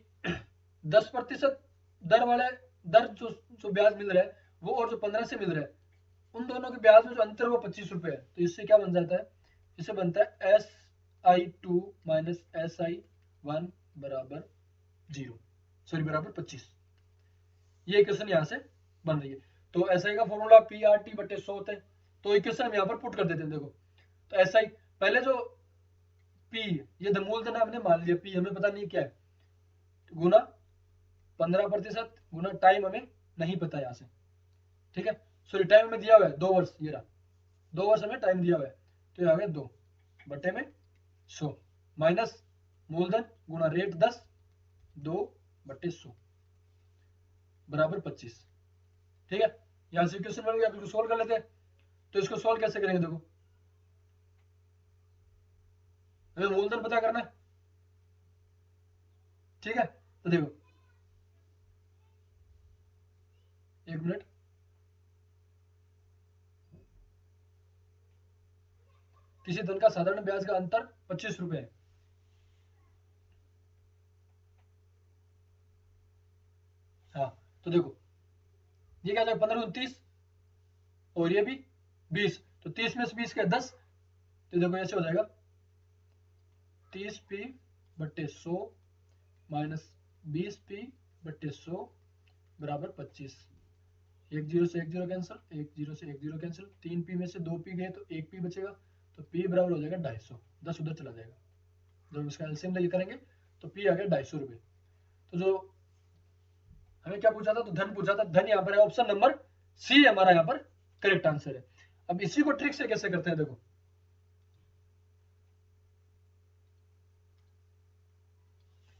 10% दर वाले दर जो ब्याज मिल रहा है वो, और जो 15 से मिल रहा है, उन दोनों के ब्याज में जो अंतर वो 25 रुपए है। तो इससे क्या बन जाता है, इससे बनता है SI2 माइनस SI1 बराबर 0, सॉरी बराबर 25। ये इक्वेशन यहाँ से बन रही है। तो SI का फॉर्मूला PRT बटे 100 होता है, तो इक्वेशन हम यहाँ पर पुट कर देते हैं। देखो तो SI पहले जो P ये मूलधन हमने मान लिया, P हमें पता नहीं क्या है, गुना 15% गुना टाइम हमें नहीं पता यहाँ से। ठीक है, सॉरी टाइम हमें दिया हुआ है 2 वर्ष, ये रहा 2 वर्ष हमें टाइम दिया हुआ है, तो ये आ गया 2 बटे में 100 माइनस मूलधन गुना रेट 10, 2 बटे 100 बराबर 25। ठीक है, यहां से क्वेश्चन बन गया, बिल्कुल सोल्व कर लेते हैं। तो इसको सोल्व कैसे करेंगे, देखो हमें मूलधन पता करना है। ठीक है, तो देखो 1 मिनट, किसी धन का साधारण ब्याज का अंतर 25 रुपए है। हाँ तो देखो ये क्या जाएगा 15 29 और ये भी 20, तो 30 में से 20 का 10, तो देखो ऐसे हो जाएगा 30p/100 माइनस 20p/100 बराबर 25। एक जीरो से एक जीरो कैंसिल, एक जीरो से एक जीरो कैंसिल, 3p में से 2p गए तो 1p बचेगा, तो p बराबर हो जाएगा 250, 10 उधर चला जाएगा। जब इसका एलसीएम लेके करेंगे तो p आ गया 250 रुपये। तो जो हमें क्या पूछा था, तो धन पूछा था, धन यहाँ पर है, ऑप्शन नंबर सी हमारा यहाँ पर करेक्ट आंसर है। अब इसी को ट्रिक से कैसे करते हैं, देखो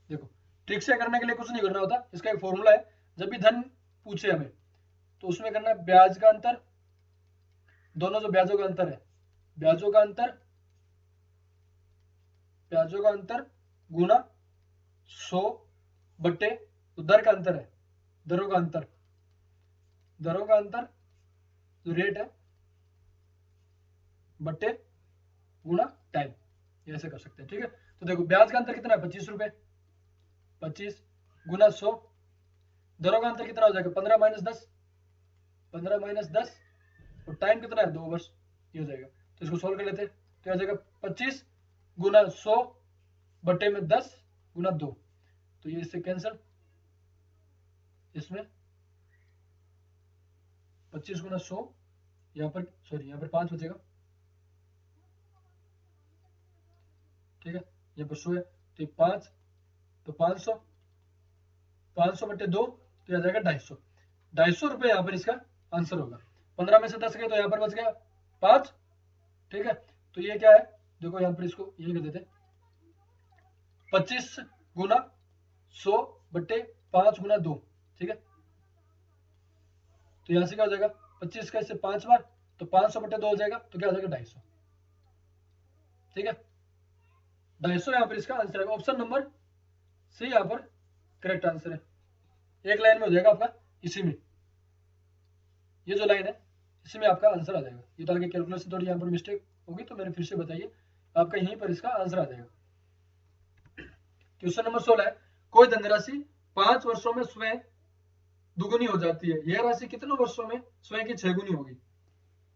देखो ट्रिक से करने के लिए कुछ नहीं करना होता, इसका एक फॉर्मूला है। जब भी धन पूछे हमें तो उसमें करना है ब्याज का अंतर, दोनों जो ब्याजों का अंतर है, ब्याजों का अंतर, ब्याजों का अंतर गुना 100 बट्टे तो दर का अंतर है, दरों का अंतर, दरों का अंतर जो रेट है बट्टे गुना टाइम, ऐसे कर सकते हैं। ठीक है, तो देखो ब्याज का अंतर कितना है 25 रुपए, 25 गुना 100, दरों का अंतर कितना हो जाएगा 15 माइनस 10, 15 माइनस 10, और टाइम कितना है 2 वर्ष, ये हो जाएगा। तो इसको सोल्व कर लेते हैं, तो आ जाएगा 25 गुना 100 बट्टे में 10 गुना 2, तो ये इससे कैंसिल, इसमें 25 गुना 100, यहाँ पर सॉरी यहाँ पर 5 बचेगा, ठीक है, यहाँ पर 100 है तो 5, तो 500, 500 बट्टे 2 तो आ जाएगा 250, 250 रुपये यहाँ पर इसका आंसर होगा। 15 में से 10 गए तो यहाँ पर बच गया 5, ठीक है, तो ये क्या है, देखो यहाँ पर इसको ये कर देते हैं 25 गुना 100 बट्टे 5 गुना 2, ठीक है, तो यहाँ से क्या हो जाएगा 25 का इससे 5 बार, तो 500 बट्टे 2 हो जाएगा, तो क्या हो जाएगा 250, ठीक है, 250 यहाँ पर इसका आंसर है। ऑप्शन नंबर सी यहाँ पर करेक्ट आंसर है। एक लाइन में हो जाएगा आपका, इसी में ये जो लाइन है इसी में आपका आंसर आ जाएगा। ये तो आगे कैलकुलेशन थोड़ी यहाँ पर मिस्टेक होगी तो मैंने फिर से बताइए, आपका यहीं पर इसका आंसर आ जाएगा। क्वेश्चन नंबर 16 है, कोई धनराशि 5 वर्षों में स्वयं दुगुनी हो जाती है, यह राशि कितने वर्षों में स्वयं की 6 गुनी होगी,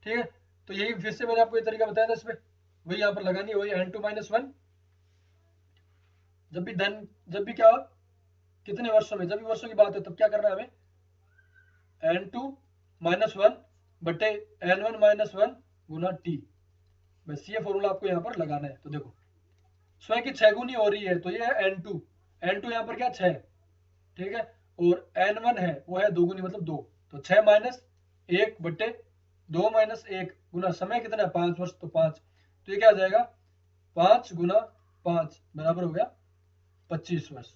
ठीक है, तो यही फिर से मैंने आपको ये तरीका बताया था, इसमें वही यहाँ पर लगानी है, वही n2 - 1। जब भी धन, जब भी क्या हो कितने वर्षों में, जब भी वर्षों की बात है तब क्या करना है हमें, n2 - 1 बटे n1 - 1 गुना t, बस ये फॉर्मूला आपको यहाँ पर लगाना है। तो देखो स्वयं की 6 गुनी हो रही है तो ये है n2, n2 यहाँ पर क्या 6, ठीक है, और n1 है वो है 2 गुनी मतलब 2, तो 6 माइनस 1 बट्टे 2 माइनस 1 गुना समय कितना है 5 वर्ष, तो 5, तो ये क्या आ जाएगा 5 गुना 5 बराबर हो गया 25 वर्ष।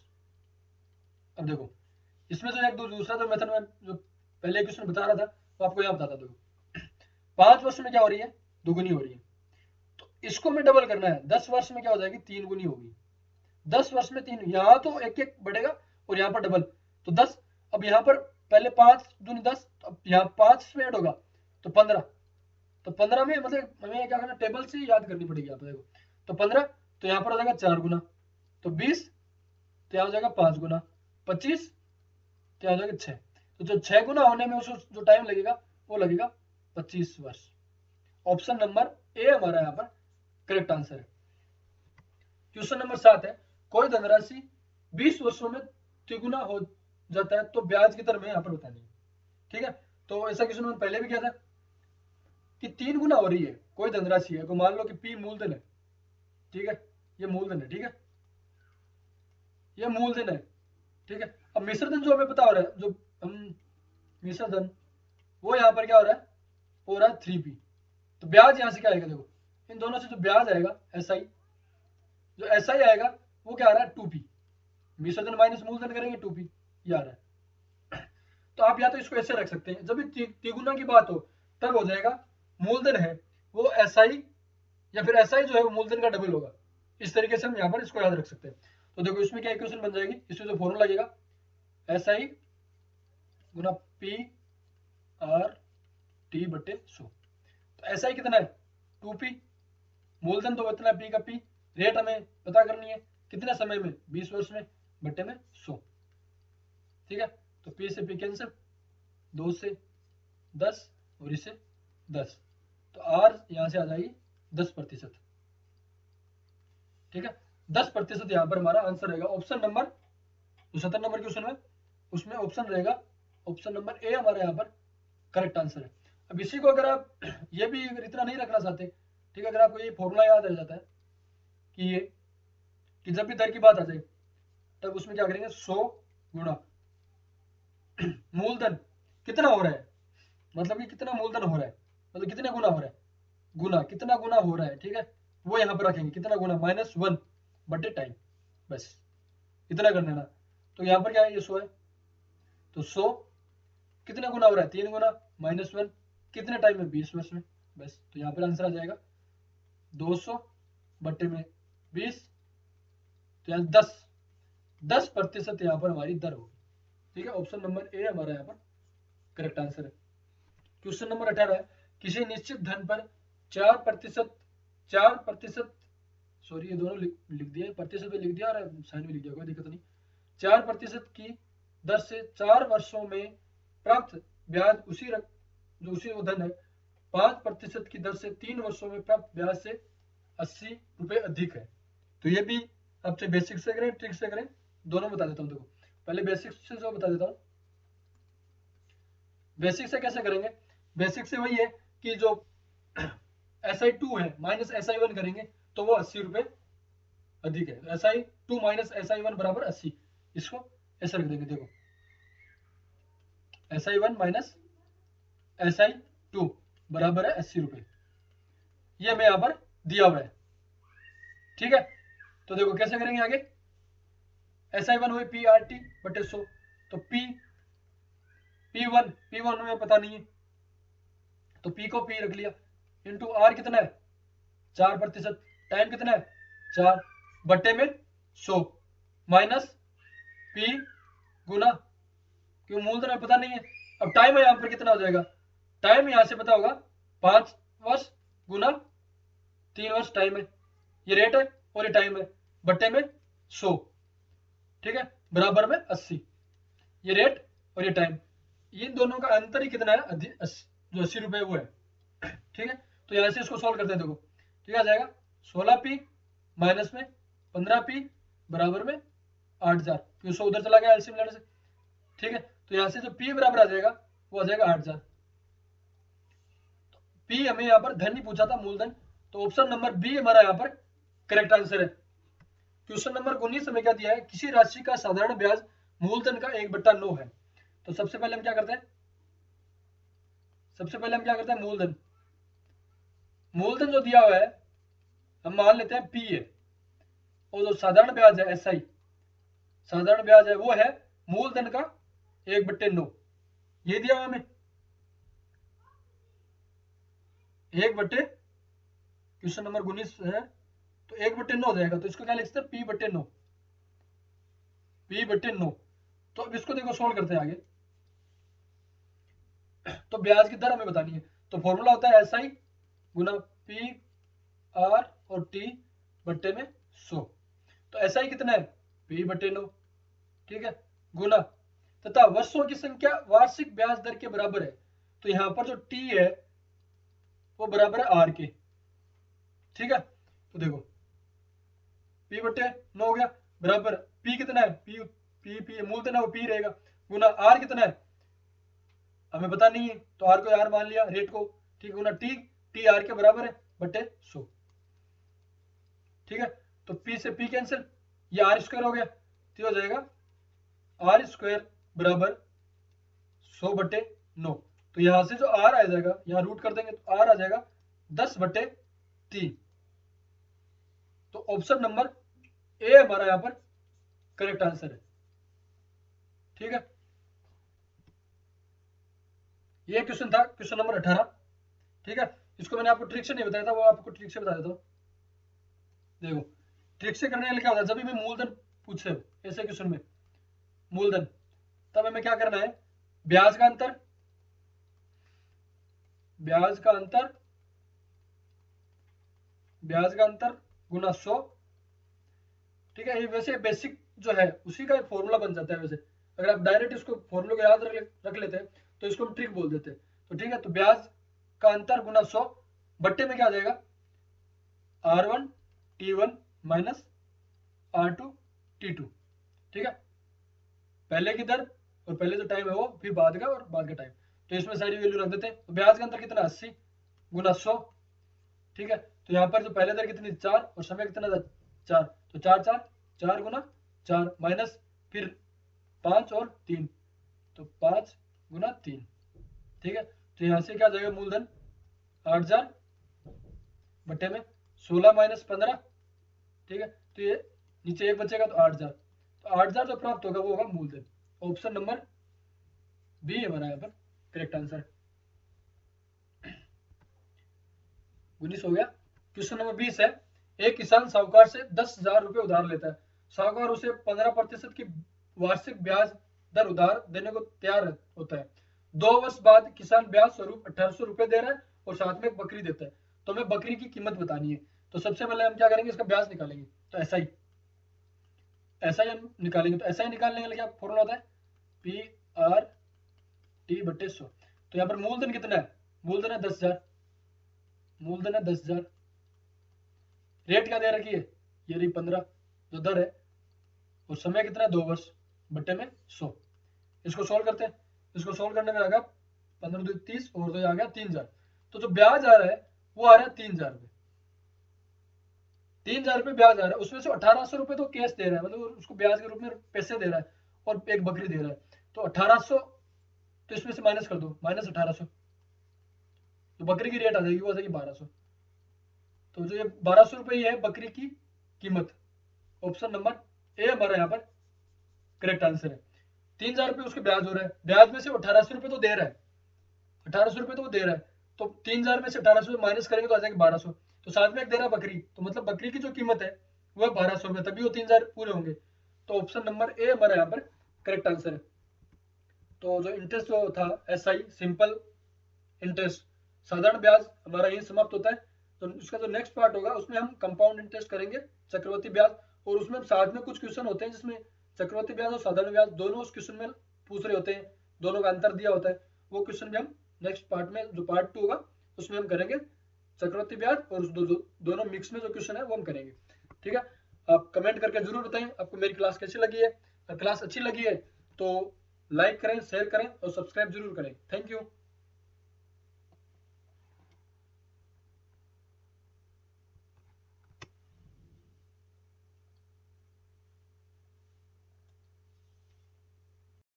अब देखो इसमें जो एक दूसरा जो मेथड में जो पहले क्वेश्चन बता रहा था तो आपको यहाँ बताता, देखो 5 वर्ष में क्या हो रही है दुगुनी हो रही है, तो इसको में डबल करना है, 10 वर्ष में क्या हो जाएगी 3 गुनी होगी, 10 वर्ष में 3, यहाँ तो एक एक बढ़ेगा और यहाँ पर डबल, तो 10, अब यहाँ पर पहले 5 दूनी 10, अब यहाँ 5 में ऐड होगा तो 15, तो 15 में मतलब हमें क्या करना टेबल से याद करनी पड़ेगी यहाँ पर, देखो तो 15, तो यहाँ पर हो जाएगा 4 गुना, तो 20, तो यहाँ हो जाएगा 5 गुना, 25, तो यहाँ हो जाएगा 6, तो जो 6 गुना होने में उसको जो टाइम लगेगा वो लगेगा 25 वर्ष। ऑप्शन नंबर ए हमारा यहाँ पर करेक्ट आंसर है। क्वेश्चन नंबर 7 है, कोई धनराशि 20 वर्षों में तिगुना हो जाता है तो ब्याज की दर में यहाँ पर बतानी है, ठीक है, तो ऐसा क्वेश्चन मैंने पहले भी किया था कि 3 गुना हो रही है कोई धनराशि है, को मान लो कि पी मूलधन है, ठीक है, ये मूलधन है, ठीक है, ये मूलधन है, ठीक है, अब मिश्रधन जो हमें पता हो रहा है, जो हम मिश्रधन वो यहाँ पर क्या हो रहा है, हो रहा है 3p, तो ब्याज यहाँ से क्या आएगा, देखो इन दोनों से जो ब्याज आएगा SI, जो SI आएगा वो क्या आ रहा है 2p, मिश्रधन माइनस मूलधन करेंगे 2p, ये आ रहा है। तो आप या तो इसको ऐसे रख सकते हैं, जब भी तिगुना की बात हो तब हो जाएगा मूलधन है वो SI, या फिर SI जो है वो मूलधन का डबल होगा, इस तरीके से हम यहाँ पर इसको याद रख सकते हैं। तो देखो इसमें क्या इक्वेशन बन जाएगी, इसमें जो फॉर्मूला लगेगा SI गुना PR/T/100, तो SI कितना है 2p, मूलधन तो इतना p का p, रेट हमें पता करनी है कितने समय में 20 वर्ष में बट्टे में 100, ठीक है, तो p से p कैंसिल, 2 से 10 और इसे 10, तो r यहाँ से आ जाएगी 10%। ठीक है, 10% यहाँ पर हमारा आंसर रहेगा। ऑप्शन नंबर 70 नंबर क्वेश्चन में उसमें ऑप्शन रहेगा, ऑप्शन नंबर ए हमारा यहाँ पर करेक्ट आंसर है। अब इसी को अगर आप ये भी इतना नहीं रखना चाहते, ठीक है, अगर आपको ये फॉर्मूला याद रह जाता है कि ये कि जब भी दर की बात आ जाए तब उसमें क्या करेंगे, 100 गुणा मूलधन कितना हो रहा है, मतलब कि कितना मूलधन हो रहा है, मतलब कितने गुना हो रहा है, गुना कितना गुना हो रहा है, ठीक है, वो यहाँ पर रखेंगे कितना गुना, -1 बटे टाइम, बस इतना कर देना। तो यहाँ पर क्या है, ये 100 है, तो 100 कितना गुना हो रहा है, 3 गुना, -1 कितने टाइम में, 20 वर्ष में, बस। तो यहाँ पर आंसर आ जाएगा 200 बटे में 20, तो यहाँ 10% यहाँ पर हमारी दर होगी। ठीक है, ऑप्शन नंबर ए हमारा यहाँ पर करेक्ट आंसर है। क्वेश्चन नंबर 18 है, किसी निश्चित धन पर 4%, सॉरी ये दोनों लिख दिया, प्रतिशत भी लिख दिया और साइन भी लिख दिया, कोई दिक्कत नहीं। 4% की दर से 4 वर्षों में प्राप्त ब्याज उसी वो धन है 5% की दर से 3 वर्षों में प्राप्त ब्याज से 80 रुपए अधिक है। तो ये भी आपसे बेसिक से करें ट्रिक से करें, दोनों बता देता हूँ। देखो पहले बेसिक से जो बता देता हूँ, बेसिक से कैसे करेंगे, बेसिक से वही है कि जो SI2 है माइनस SI1 करेंगे तो वो 80 रुपए अधिक है। SI2 माइनस SI1 बराबर 80, इसको ऐसे रख देंगे। देखो SI1 माइनस SI2 बराबर है 80 रुपए, ये हमें यहाँ पर दिया हुआ है। ठीक है, तो देखो कैसे करेंगे आगे, SI1 हुए PRT बटे 100, तो P1 हमें पता नहीं है, तो P को P रख लिया, इंटू R कितना है 4%, टाइम कितना है 4 बटे में 100 माइनस P गुना, क्यों मूलधन हमें पता नहीं है। अब टाइम है यहाँ पर कितना हो जाएगा, टाइम यहाँ से पता होगा 5 वर्ष गुना 3 वर्ष टाइम है, ये रेट है और ये टाइम है, बटे में 100, ठीक है, बराबर में 80, ये रेट और ये टाइम, इन दोनों का अंतर ही कितना है, जो 80 रुपए वो है। ठीक है, तो यहां से इसको सॉल्व करते हैं। देखो ठीक आ जाएगा 16P माइनस में 15P बराबर में 8000, क्यों 100 उधर चला गया एलसीएम लेने से। ठीक है, तो यहां से जो P बराबर आ जाएगा वो आ जाएगा 8000। P हमें यहाँ पर धन ही पूछा था, मूलधन, तो ऑप्शन नंबर बी हमारा यहाँ पर करेक्ट आंसर है। क्वेश्चन नंबर 19 में क्या दिया है, किसी राशि का साधारण ब्याज मूलधन का 1/9 है। तो सबसे पहले हम क्या करते हैं, मूलधन जो दिया हुआ है हम मान लेते हैं P है, और जो साधारण ब्याज है SI साधारण ब्याज है वो है मूलधन का 1/9, ये दिया हुआ हमें 1/, क्वेश्चन नंबर 19 है तो 1/9 हो जाएगा, तो इसको क्या लिख सकते हैं P/9। तो अब इसको देखो सोल्व करते हैं आगे, तो ब्याज की दर हमें बतानी है, तो फॉर्मूला होता है SI गुना PR और T बट्टे में 100, तो SI कितना है P/9, ठीक है, गुना तथा वर्षों की संख्या वार्षिक ब्याज दर के बराबर है, तो यहां पर जो T है वो बराबर है R के। ठीक है, तो देखो P/9 हो गया, बराबर P कितना है, P मूलधन है वो P रहेगा, गुना R कितना है हमें पता नहीं है, तो R को R मान लिया रेट को, ठीक है, गुना T R के बराबर है बटे 100। ठीक है, तो P से P कैंसिल, ये R² हो गया, तो हो जाएगा R² बराबर 100/9, तो यहां से जो R आ जाएगा यहां रूट कर देंगे तो R आ जाएगा 10/3। तो ऑप्शन नंबर ए हमारा यहां पर करेक्ट आंसर है। ठीक है, ये क्वेश्चन था क्वेश्चन नंबर 18। ठीक है, इसको मैंने आपको ट्रिक से नहीं बताया था, वो आपको ट्रिक से बता देता हूं। देखो ट्रिक से करने के लिए क्या होता है, जब भी मैं मूलधन पूछे ऐसे क्वेश्चन में मूलधन, तब हमें क्या करना है, ब्याज का अंतर गुना 100। ठीक है, ये वैसे बेसिक जो है उसी का एक फॉर्मूला बन जाता है। वैसे अगर आप डायरेक्ट इसको फॉर्मूले को याद रख लेते हैं तो इसको हम ट्रिक बोल देते हैं। तो ठीक है, तो ब्याज का अंतर गुना 100 बट्टे में क्या आ जाएगा R1 T1 minus R2 T2, ठीक है, पहले की दर और पहले जो टाइम है वो, फिर बाद का और बाद का टाइम। तो इसमें सारी वैल्यू रख देते हैं। तो ब्याज का अंतर कितना, 80 गुना 100, ठीक है। तो यहाँ पर जो पहले दर कितनी, 4, और समय कितना था, 4, तो 4 गुना 4 माइनस फिर 5 और 3, तो 5 गुना 3, ठीक है। तो यहाँ से क्या जाएगा, मूलधन 8000 बट्टे में 16 माइनस 15, ठीक है। तो ये नीचे एक बचेगा तो 8000, तो 8000 जो प्राप्त होगा वो होगा मूलधन। ऑप्शन नंबर बी हमारा यहाँ पर करेक्ट आंसर। 19 हो गया। क्वेश्चन नंबर 20 है, एक किसान साहूकार से 10,000 रुपए उधार लेता है। साहूकार उसे 15% की वार्षिक ब्याज दर उधार देने को तैयार होता है। 2 वर्ष बाद किसान ब्याज स्वरूप 1800 रुपए दे रहा है और साथ में एक बकरी देता है। तो हमें बकरी की कीमत बतानी है। तो सबसे पहले हम क्या करेंगे, इसका ब्याज निकालेंगे। तो ऐसा ही हम निकालेंगे। तो ऐसा ही निकालने के लिए क्या फॉर्मूला होता है, पी आर टी बट्टे 100। तो यहाँ पर मूलधन कितना है, मूलधन है 10,000, मूलधन है 10,000, रेट क्या दे रखी है, ये रही 15 जो दर है, और समय कितना है 2 वर्ष बट्टे में 100। इसको सोल्व करते हैं। इसको सोल्व करने में आएगा 15 2 30 और 2 आ गया 3,000। तो जो ब्याज आ रहा है वो आ रहा है 3,000 रुपये। 3,000 रुपये ब्याज आ रहा है, उसमें से 1800 रुपये तो कैश दे रहा है, मतलब उसको ब्याज के रूप में पैसे दे रहा है, और एक बकरी दे रहा है। तो 1800, तो इसमें से माइनस कर दो, माइनस 1800, तो बकरी की रेट आ जाएगी, वो आ जाएगी 1200। तो जो ये 1200 रुपये है बकरी की कीमत। ऑप्शन नंबर ए हमारा यहाँ पर करेक्ट आंसर है। 3,000 रुपये उसके ब्याज हो रहा है, ब्याज में से 1800 रुपये तो दे रहा है, 1800 रुपये तो वो दे रहा है। तो 3,000 में से 1800 माइनस करेंगे तो आ जाएगा 1200। तो साथ में एक दे रहा है बकरी, तो मतलब बकरी की जो कीमत है वो है 1200 रुपये, तभी वो 3,000 पूरे होंगे। तो ऑप्शन नंबर ए हमारा यहाँ पर करेक्ट आंसर है। तो जो इंटरेस्ट जो था SI सिंपल इंटरेस्ट साधारण ब्याज हमारा यही समाप्त होता है। तो उसका जो नेक्स्ट पार्ट होगा उसमें हम कंपाउंड इंटरेस्ट करेंगे, चक्रवर्ती ब्याज, और उसमें साथ में कुछ क्वेश्चन होते हैं जिसमें चक्रवर्ती ब्याज और साधारण ब्याज दोनों उस क्वेश्चन में पूछ रहे होते हैं, दोनों का अंतर दिया होता है। वो क्वेश्चन भी हम नेक्स्ट पार्ट में, जो पार्ट 2 होगा उसमें हम करेंगे चक्रवर्ती ब्याज, और उस दोनों मिक्स में जो क्वेश्चन है वो हम करेंगे, ठीक है। आप कमेंट करके जरूर बताएं आपको मेरी क्लास कैसी लगी है। अगर क्लास अच्छी लगी है तो लाइक करें, शेयर करें और सब्सक्राइब जरूर करें। Thank you.